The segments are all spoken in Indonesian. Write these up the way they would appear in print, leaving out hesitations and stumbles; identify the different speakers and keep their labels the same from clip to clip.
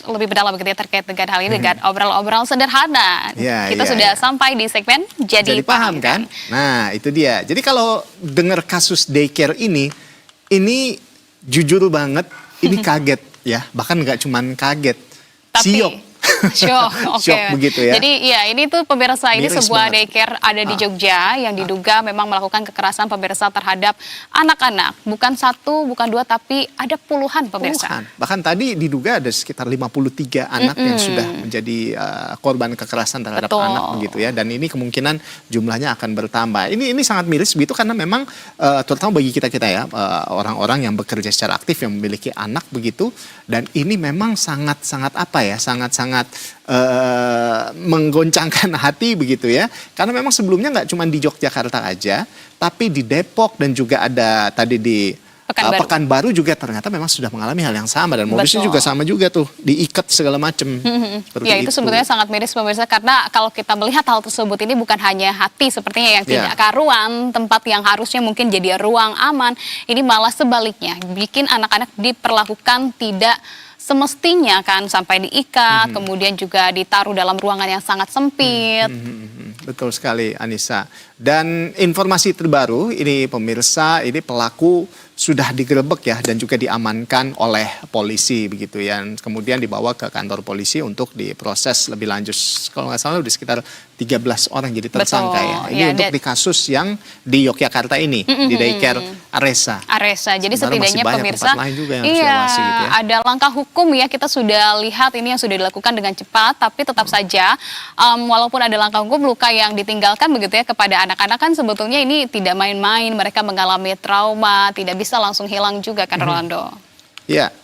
Speaker 1: lebih mendalam begitu ya terkait dengan hal ini dengan obrolan-obrolan sederhana. Kita sudah sampai di segmen Jadi Paham kan?
Speaker 2: Nah, itu dia. Jadi kalau dengar kasus daycare ini jujur banget, ini kaget ya. Bahkan nggak cuman kaget, siok.
Speaker 1: Syok
Speaker 2: begitu ya.
Speaker 1: Jadi ya ini tuh pemirsa, ini
Speaker 2: Miris
Speaker 1: sebuah
Speaker 2: banget.
Speaker 1: daycare ada di Jogja yang diduga memang melakukan kekerasan pemirsa terhadap anak-anak. Bukan satu, bukan dua, tapi ada puluhan pemirsa.
Speaker 2: Bahkan tadi diduga ada sekitar 53 anak yang sudah menjadi korban kekerasan terhadap anak begitu ya. Dan ini kemungkinan jumlahnya akan bertambah. Ini sangat miris begitu karena memang terutama bagi kita-kita ya, orang-orang yang bekerja secara aktif yang memiliki anak begitu. Dan ini memang sangat-sangat apa ya, sangat-sangat menggoncangkan hati begitu ya, karena memang sebelumnya nggak cuma di Yogyakarta aja, tapi di Depok dan juga ada tadi di Pekanbaru juga ternyata memang sudah mengalami hal yang sama dan modusnya juga sama juga tuh, diikat segala macam.
Speaker 1: Ya itu sebetulnya sangat miris pemirsa, karena kalau kita melihat hal tersebut ini bukan hanya hati sepertinya yang tidak karuan, tempat yang harusnya mungkin jadi ruang aman, ini malah sebaliknya bikin anak-anak diperlakukan tidak semestinya kan, sampai diikat, kemudian juga ditaruh dalam ruangan yang sangat sempit.
Speaker 2: Betul sekali Anissa. Dan informasi terbaru ini pemirsa, ini pelaku sudah digerebek ya dan juga diamankan oleh polisi begitu ya. Kemudian dibawa ke kantor polisi untuk diproses lebih lanjut. Kalau nggak salah udah sekitar 13 orang jadi tersangka ya. Ini untuk di kasus yang di Yogyakarta ini, di daycare Aresa.
Speaker 1: Jadi setidaknya pemirsa,
Speaker 2: juga yang gitu ya.
Speaker 1: ada langkah hukum ya, kita sudah lihat ini yang sudah dilakukan dengan cepat, tapi tetap saja walaupun ada langkah hukum, luka yang ditinggalkan begitu ya kepada anak-anak kan sebetulnya ini tidak main-main, mereka mengalami trauma, tidak bisa langsung hilang juga kan Rolando.
Speaker 2: Ya,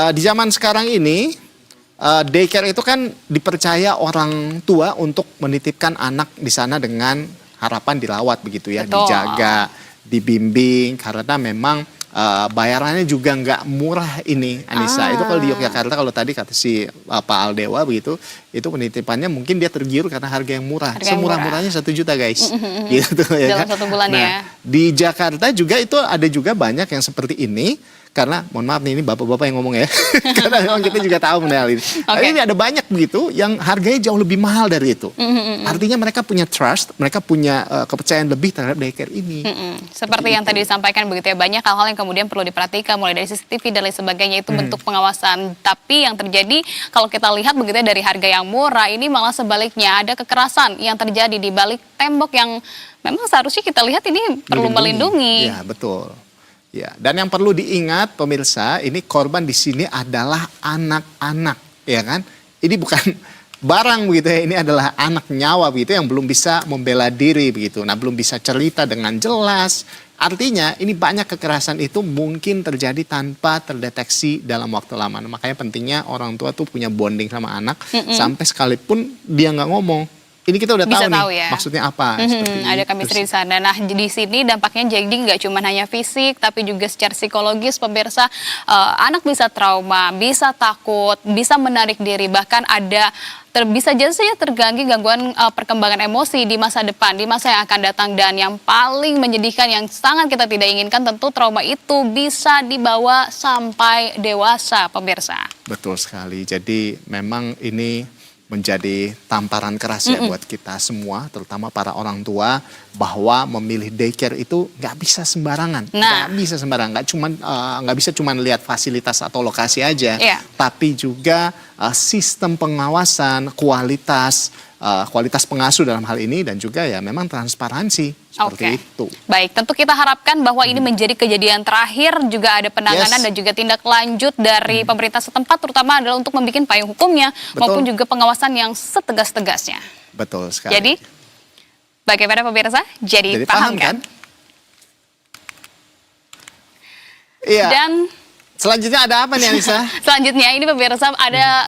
Speaker 2: di zaman sekarang ini daycare itu kan dipercaya orang tua untuk menitipkan anak di sana dengan harapan dirawat begitu ya, dijaga, dibimbing, karena memang bayarannya juga nggak murah ini Anissa. Itu kalau di Yogyakarta, kalau tadi kata si Pak Aldewa begitu, itu penitipannya mungkin dia tergiur karena harga yang murah. Semurah-murahnya 1 juta guys. Gitu ya
Speaker 1: dalam 1 bulan ya.
Speaker 2: Di Jakarta juga itu ada juga banyak yang seperti ini. Karena mohon maaf nih, ini bapak-bapak yang ngomong ya. Karena memang kita juga tahu mengenai ini. Ini ada banyak begitu yang harganya jauh lebih mahal dari itu. Artinya mereka punya trust, mereka punya kepercayaan lebih terhadap daycare ini.
Speaker 1: Seperti yang tadi disampaikan begitu ya, banyak hal-hal yang kemudian perlu diperhatikan, mulai dari CCTV dan lain sebagainya, itu bentuk pengawasan. Tapi yang terjadi kalau kita lihat begitu ya, dari harga yang murah ini malah sebaliknya ada kekerasan yang terjadi di balik tembok yang memang seharusnya kita lihat ini perlu melindungi.
Speaker 2: Ya, betul. Ya, dan yang perlu diingat pemirsa, ini korban di sini adalah anak-anak, ya kan? Ini bukan barang begitu ya, ini adalah anak nyawa begitu yang belum bisa membela diri begitu. Nah, belum bisa cerita dengan jelas. Artinya ini banyak kekerasan itu mungkin terjadi tanpa terdeteksi dalam waktu lama. Nah, makanya pentingnya orang tua tuh punya bonding sama anak sampai sekalipun dia nggak ngomong. Ini kita udah tahu nih, maksudnya apa.
Speaker 1: Ada chemistry di sana. Nah, di sini dampaknya jadi nggak cuma hanya fisik, tapi juga secara psikologis pemirsa. Anak bisa trauma, bisa takut, bisa menarik diri, bahkan ada bisa saja terganggu gangguan perkembangan emosi di masa depan, di masa yang akan datang. Dan yang paling menyedihkan, yang sangat kita tidak inginkan, tentu trauma itu bisa dibawa sampai dewasa pemirsa.
Speaker 2: Betul sekali. Jadi memang ini menjadi tamparan keras ya buat kita semua, terutama para orang tua, bahwa memilih daycare itu nggak bisa sembarangan, nggak bisa sembarangan, nggak bisa cuma lihat fasilitas atau lokasi aja, tapi juga sistem pengawasan, kualitas pengasuh dalam hal ini, dan juga ya memang transparansi seperti itu.
Speaker 1: Baik, tentu kita harapkan bahwa ini menjadi kejadian terakhir, juga ada penanganan dan juga tindak lanjut dari pemerintah setempat, terutama adalah untuk membuat payung hukumnya maupun juga pengawasan yang setegas-tegasnya.
Speaker 2: Betul sekali.
Speaker 1: Jadi, bagaimana pemirsa? Jadi paham kan?
Speaker 2: Iya.
Speaker 1: Dan
Speaker 2: selanjutnya ada apa nih Anissa?
Speaker 1: Selanjutnya ini pemirsa ada